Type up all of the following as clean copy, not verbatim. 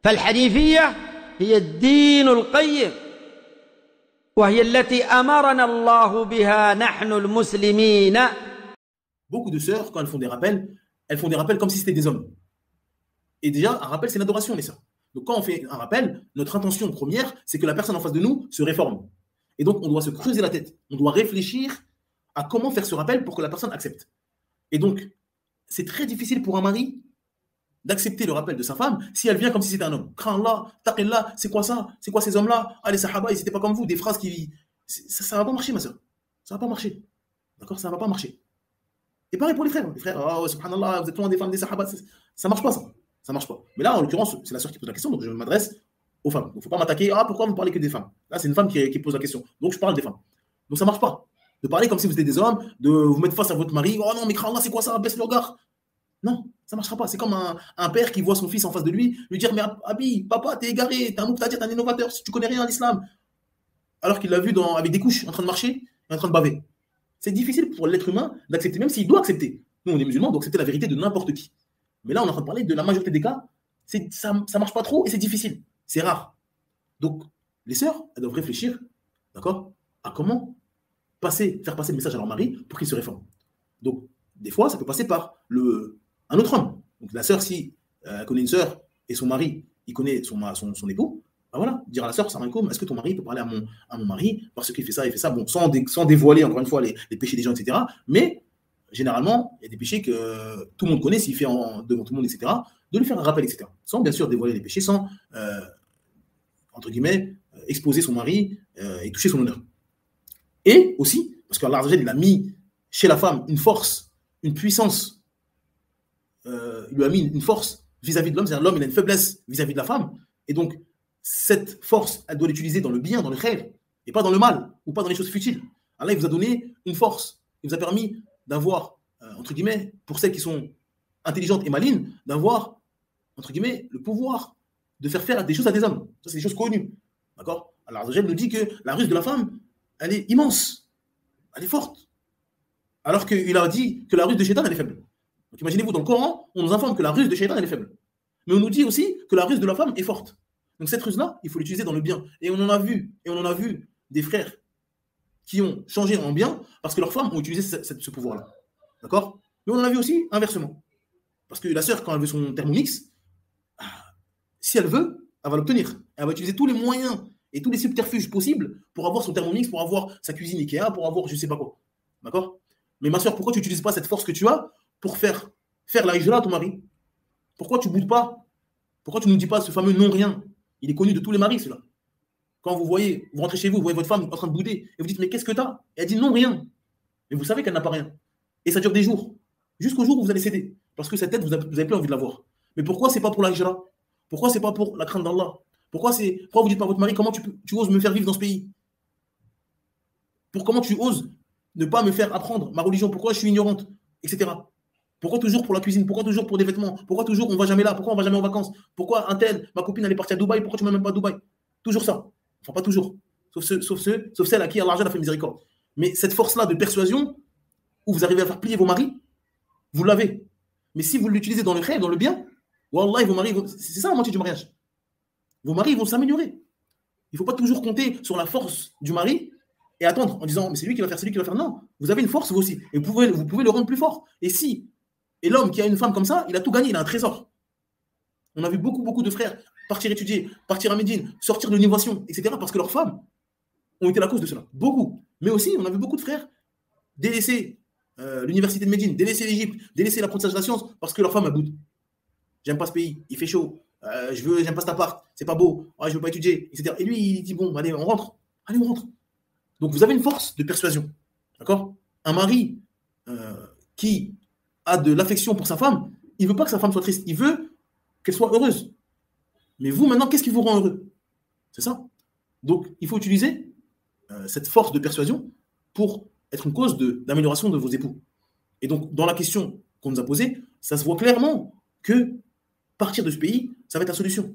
فالحنيفية هي الدين القيم، وهي التي أمرنا الله بها نحن المسلمين. Beaucoup de sœurs, quand elles font des rappels comme si c'était des hommes. Et déjà, un rappel, c'est une adoration, les sœurs. Donc quand on fait un rappel, notre intention première, c'est que la personne en face de nous se réforme. Et donc, on doit se creuser la tête. On doit réfléchir à comment faire ce rappel pour que la personne accepte. Et donc, c'est très difficile pour un mari d'accepter le rappel de sa femme si elle vient comme si c'était un homme. Crains Allah, taqillah, c'est quoi ça? C'est quoi ces hommes-là? Ah, les sahaba, ils n'étaient pas comme vous. Des phrases qui... Ça ne va pas marcher, ma soeur. Ça ne va pas marcher. D'accord? Ça ne va pas marcher. Et pareil pour les frères. Les frères, oh, subhanallah, vous êtes loin des femmes, des sahaba. Ça ne marche pas, ça. Ça ne marche pas. Mais là, en l'occurrence, c'est la soeur qui pose la question, donc je m'adresse aux femmes. Donc il ne faut pas m'attaquer. Ah, pourquoi vous parlez que des femmes? Là, c'est une femme qui pose la question. Donc je parle des femmes. Donc ça ne marche pas. De parler comme si vous étiez des hommes, de vous mettre face à votre mari. Oh non, mais crains Allah, c'est quoi ça? Baisse le regard. Non, ça ne marchera pas. C'est comme un père qui voit son fils en face de lui, lui dire, mais Abi, papa, t'es égaré, t'es un muqtadir, t'es un innovateur, si tu connais rien à l'islam. Alors qu'il l'a vu avec des couches, en train de marcher et en train de baver. C'est difficile pour l'être humain d'accepter, même s'il doit accepter. Nous, on est musulmans, on doit accepter la vérité de n'importe qui. Mais là, on est en train de parler de la majorité des cas. Ça ne marche pas trop et c'est difficile. C'est rare. Donc, les sœurs, elles doivent réfléchir, d'accord, à comment faire passer le message à leur mari pour qu'ils se réforment. Donc, des fois, ça peut passer par un autre homme. Donc, la sœur, si elle connaît une sœur et son mari, il connaît son époux, ben voilà, dire à la sœur, est-ce que ton mari peut parler à mon mari parce qu'il fait ça, il fait ça, bon, sans dévoiler encore une fois les péchés des gens, etc. Mais généralement, il y a des péchés que tout le monde connaît, s'il fait devant tout le monde, etc., de lui faire un rappel, etc. Sans bien sûr dévoiler les péchés, sans, entre guillemets, exposer son mari et toucher son honneur. Et aussi, parce qu'Allah Azza wa Jalla, il a mis chez la femme une force, une puissance, il lui a mis une force vis-à-vis de l'homme, c'est-à-dire l'homme, il a une faiblesse vis-à-vis de la femme, et donc cette force, elle doit l'utiliser dans le bien, dans le khair, et pas dans le mal, ou pas dans les choses futiles. Allah, il vous a donné une force, il vous a permis d'avoir, entre guillemets, pour celles qui sont intelligentes et malines, d'avoir, entre guillemets, le pouvoir de faire des choses à des hommes. Ça, c'est des choses connues. D'accord? Alors, Azza wa Jalla nous dit que la ruse de la femme, elle est immense, elle est forte. Alors qu'il a dit que la ruse de Shaitan, elle est faible. Donc imaginez-vous, dans le Coran, on nous informe que la ruse de Shaitan, elle est faible. Mais on nous dit aussi que la ruse de la femme est forte. Donc cette ruse-là, il faut l'utiliser dans le bien. Et on en a vu des frères qui ont changé en bien parce que leurs femmes ont utilisé ce pouvoir-là. D'accord? Mais on en a vu aussi inversement. Parce que la sœur, quand elle veut son thermomix, si elle veut, elle va l'obtenir. Elle va utiliser tous les moyens et tous les subterfuges possibles pour avoir son thermomix, pour avoir sa cuisine Ikea, pour avoir je ne sais pas quoi. D'accord? Mais ma sœur, pourquoi tu n'utilises pas cette force que tu as pour faire la hijra à ton mari? Pourquoi tu ne boudes pas? Pourquoi tu ne nous dis pas ce fameux non-rien? Il est connu de tous les maris, celui-là. Quand vous rentrez chez vous, vous voyez votre femme en train de bouder, et vous dites, mais qu'est-ce que tu as? Et elle dit non, rien. Mais vous savez qu'elle n'a pas rien. Et ça dure des jours. Jusqu'au jour où vous allez céder. Parce que cette tête, vous n'avez plus envie de la voir. Mais pourquoi c'est pas pour la hijra? Pourquoi c'est pas pour la crainte d'Allah? Pourquoi vous dites pas à votre mari, comment tu oses me faire vivre dans ce pays? Comment tu oses ne pas me faire apprendre ma religion? Pourquoi je suis ignorante? Etc. Pourquoi toujours pour la cuisine? Pourquoi toujours pour des vêtements? Pourquoi toujours on ne va jamais là? Pourquoi on ne va jamais en vacances? Pourquoi un tel, ma copine, elle est partie à Dubaï? Pourquoi tu ne m'as même pas à Dubaï? Toujours ça. Enfin, pas toujours. Sauf celle à qui Allah a fait miséricorde. Mais cette force-là de persuasion, où vous arrivez à faire plier vos maris, vous l'avez. Mais si vous l'utilisez dans le khair, dans le bien, wallah, vos maris, c'est ça la moitié du mariage. Vos maris vont s'améliorer. Il ne faut pas toujours compter sur la force du mari et attendre en disant, mais c'est lui qui va faire, c'est lui qui va faire. Non, vous avez une force vous aussi. Et vous pouvez le rendre plus fort. Et l'homme qui a une femme comme ça, il a tout gagné, il a un trésor. On a vu beaucoup de frères partir étudier, partir à Médine, sortir de l'innovation, etc. parce que leurs femmes ont été la cause de cela. Beaucoup. Mais aussi, on a vu beaucoup de frères délaisser l'université de Médine, délaisser l'Égypte, délaisser l'apprentissage de la science parce que leur femme a bout. J'aime pas ce pays, il fait chaud, j'aime pas cet appart, c'est pas beau, je veux pas étudier, etc. Et lui, il dit, bon, allez, on rentre. Allez, on rentre. Donc, vous avez une force de persuasion. D'accord? Un mari qui a de l'affection pour sa femme, il ne veut pas que sa femme soit triste, il veut qu'elle soit heureuse. Mais vous, maintenant, qu'est-ce qui vous rend heureux? C'est ça. Donc, il faut utiliser cette force de persuasion pour être une cause d'amélioration de vos époux. Et donc, dans la question qu'on nous a posée, ça se voit clairement que partir de ce pays, ça va être la solution.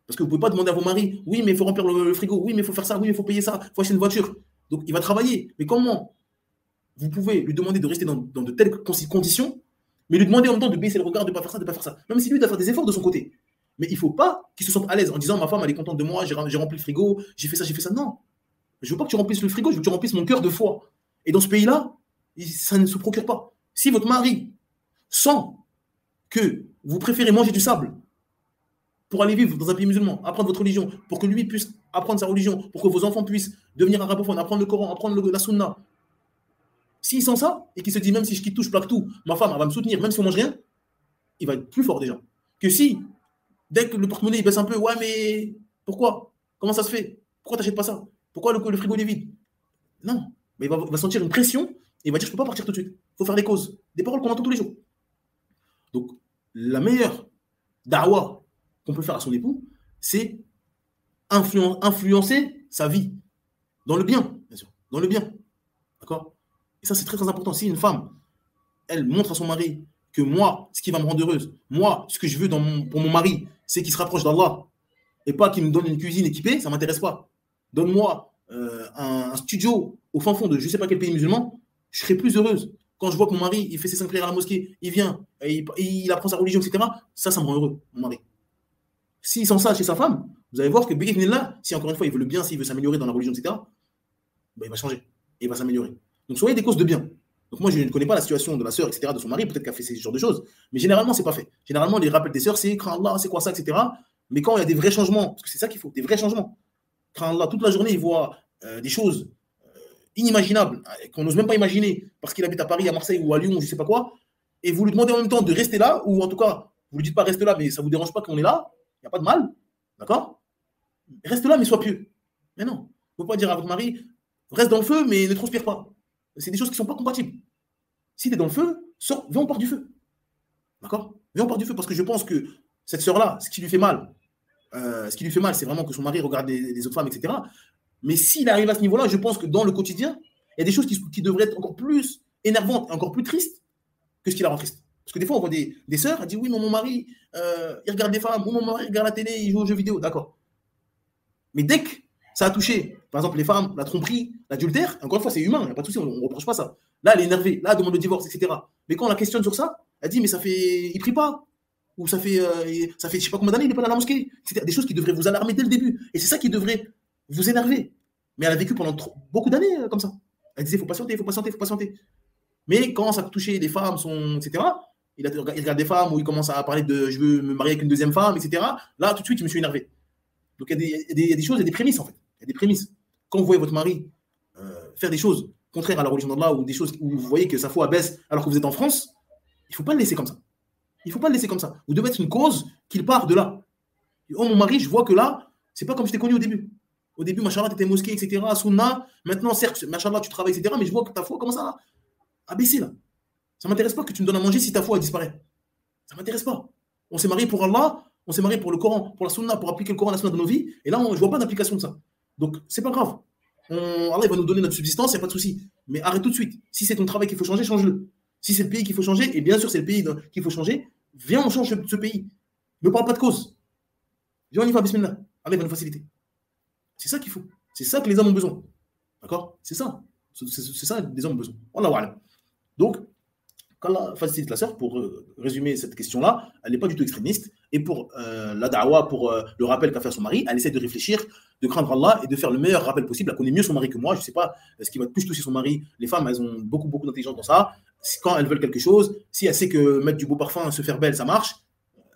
Parce que vous ne pouvez pas demander à vos maris, oui, mais il faut remplir le frigo, oui, mais il faut faire ça, oui, mais il faut payer ça, il faut acheter une voiture. Donc, il va travailler. Mais comment vous pouvez lui demander de rester dans de telles conditions, mais lui demander en même temps de baisser le regard, de ne pas faire ça, de ne pas faire ça. Même si lui doit faire des efforts de son côté. Mais il ne faut pas qu'ils se sentent à l'aise en disant ma femme, elle est contente de moi, j'ai rempli le frigo, j'ai fait ça, j'ai fait ça. Non. Je ne veux pas que tu remplisses le frigo, je veux que tu remplisses mon cœur de foi. Et dans ce pays-là, ça ne se procure pas. Si votre mari sent que vous préférez manger du sable pour aller vivre dans un pays musulman, apprendre votre religion, pour que lui puisse apprendre sa religion, pour que vos enfants puissent devenir arabophones, apprendre le Coran, apprendre la sunna, s'il sent ça, et qu'il se dit même si je quitte tout, je plaque tout, ma femme elle va me soutenir, même si on mange rien, il va être plus fort déjà. Que si, dès que le porte-monnaie il baisse un peu, ouais mais pourquoi? Comment ça se fait? Pourquoi t'achètes pas ça? Pourquoi le frigo est vide? Non, mais il va sentir une pression, et il va dire je peux pas partir tout de suite. Il faut faire des causes, des paroles qu'on entend tous les jours. Donc, la meilleure da'wa qu'on peut faire à son époux, c'est influencer sa vie. Dans le bien, bien sûr. Dans le bien. D'accord? Et ça, c'est très, très important. Si une femme, elle montre à son mari que moi, ce qui va me rendre heureuse, moi, ce que je veux pour mon mari, c'est qu'il se rapproche d'Allah et pas qu'il me donne une cuisine équipée, ça ne m'intéresse pas. Donne-moi un studio au fin fond de je ne sais pas quel pays musulman, je serai plus heureuse. Quand je vois que mon mari, il fait ses 5 prières à la mosquée, il vient, et il apprend sa religion, etc., ça me rend heureux, mon mari. S'il sent ça chez sa femme, vous allez voir que là, si encore une fois il veut le bien, s'il veut s'améliorer dans la religion, etc., ben, il va changer et il va s'améliorer. Donc soyez des causes de bien. Donc moi je ne connais pas la situation de la sœur, etc., de son mari, peut-être qu'elle a fait ce genre de choses, mais généralement c'est pas fait. Généralement les rappels des sœurs, c'est crains Allah, c'est quoi ça, etc. Mais quand il y a des vrais changements, parce que c'est ça qu'il faut, des vrais changements. Crains Allah, toute la journée il voit des choses inimaginables, qu'on n'ose même pas imaginer, parce qu'il habite à Paris, à Marseille ou à Lyon, je ne sais pas quoi, et vous lui demandez en même temps de rester là, ou en tout cas, vous ne lui dites pas reste là, mais ça ne vous dérange pas qu'on est là, il n'y a pas de mal, d'accord? Reste là, mais sois pieux. Mais non, il ne faut pas dire à votre mari, reste dans le feu, mais ne transpire pas. C'est des choses qui ne sont pas compatibles. Si tu es dans le feu, sors, viens, on part du feu. D'accord? Viens, on part du feu, parce que je pense que cette sœur-là, ce qui lui fait mal, c'est vraiment que son mari regarde les autres femmes, etc. Mais s'il arrive à ce niveau-là, je pense que dans le quotidien, il y a des choses qui devraient être encore plus énervantes, encore plus tristes que ce qui la rend triste. Parce que des fois, on voit des sœurs, elles disent oui, mais mon mari, il regarde des femmes, ou mon mari regarde la télé, il joue aux jeux vidéo, d'accord. Mais dès que ça a touché, par exemple, les femmes, la tromperie, l'adultère, encore une fois, c'est humain, il n'y a pas de souci, on ne reproche pas ça. Là, elle est énervée, là, elle demande le divorce, etc. Mais quand on la questionne sur ça, elle dit mais ça fait, il prie pas. Ou ça fait je sais pas combien d'années, il n'est pas dans la mosquée. C'est des choses qui devraient vous alarmer dès le début. Et c'est ça qui devrait vous énerver. Mais elle a vécu pendant beaucoup d'années comme ça. Elle disait, il faut patienter, il faut patienter, il faut patienter. Mais quand ça a touché des femmes, etc., il regarde des femmes où il commence à parler de je veux me marier avec une deuxième femme, etc. Là, tout de suite, je me suis énervé. Donc, il y a des choses, il y a des prémices, en fait. Il y a des prémices. Quand vous voyez votre mari faire des choses contraires à la religion d'Allah ou des choses où vous voyez que sa foi baisse alors que vous êtes en France, il ne faut pas le laisser comme ça. Il ne faut pas le laisser comme ça. Vous devez être une cause qu'il part de là. Oh, mon mari, je vois que là, c'est pas comme je t'ai connu au début. Au début, machallah, tu étais mosquée, etc., sunna. Maintenant, certes, machallah, tu travailles, etc., mais je vois que ta foi commence à baisser là. Ça ne m'intéresse pas que tu me donnes à manger si ta foi disparaît. Ça ne m'intéresse pas. On s'est marié pour Allah, on s'est marié pour le Coran, pour la sunna, pour appliquer le Coran, la sunna dans nos vies, et là, je ne vois pas d'application de ça. Donc, c'est pas grave. Allah il va nous donner notre subsistance, il n'y a pas de souci. Mais arrête tout de suite. Si c'est ton travail qu'il faut changer, change-le. Si c'est le pays qu'il faut changer, et bien sûr, c'est le pays qu'il faut changer, viens, on change ce pays. Ne parle pas de cause. Viens, on y va, bismillah. Allah va nous faciliter. C'est ça qu'il faut. C'est ça que les hommes ont besoin. D'accord? C'est ça. C'est ça que les hommes ont besoin. Wallahu a'lam. Donc, qu'Allah facilite la sœur, pour résumer cette question-là, elle n'est pas du tout extrémiste. Et pour la da'wa, pour le rappel qu'a fait son mari, elle essaie de réfléchir, de craindre Allah et de faire le meilleur rappel possible. Elle connaît mieux son mari que moi. Je ne sais pas ce qui va plus toucher son mari. Les femmes, elles ont beaucoup, beaucoup d'intelligence dans ça. Quand elles veulent quelque chose, si elle sait que mettre du beau parfum, se faire belle, ça marche,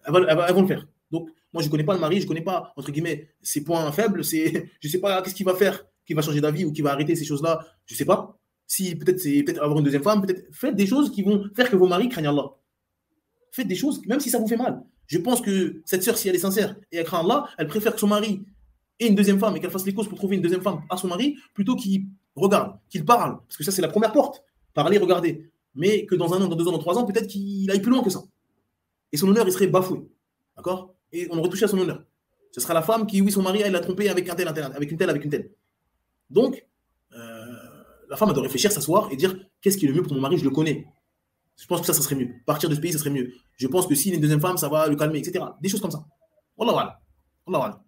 elles vont le faire. Donc, moi, je ne connais pas le mari, je ne connais pas, entre guillemets, ses points faibles. Je ne sais pas qu'est-ce qu'il va faire, qui va changer d'avis ou qui va arrêter ces choses-là. Je ne sais pas. Si peut-être c'est avoir une deuxième femme, peut-être faites des choses qui vont faire que vos maris craignent Allah. Faites des choses, même si ça vous fait mal. Je pense que cette sœur, si elle est sincère et elle craint Allah, elle préfère que son mari ait une deuxième femme et qu'elle fasse les causes pour trouver une deuxième femme à son mari, plutôt qu'il regarde, qu'il parle. Parce que ça, c'est la première porte. Parler, regarder. Mais que dans 1 an, dans 2 ans, dans 3 ans, peut-être qu'il aille plus loin que ça. Et son honneur, il serait bafoué. D'accord? Et on aurait touché à son honneur. Ce sera la femme qui, oui, son mari, elle l'a trompé avec un tel, avec une telle. Donc, la femme, elle doit réfléchir, s'asseoir et dire qu'est-ce qui est le mieux pour mon mari, je le connais. Je pense que ça serait mieux. Partir de ce pays, ça serait mieux. Je pense que s'il est une deuxième femme, ça va le calmer, etc. Des choses comme ça. Wallah wa'ala.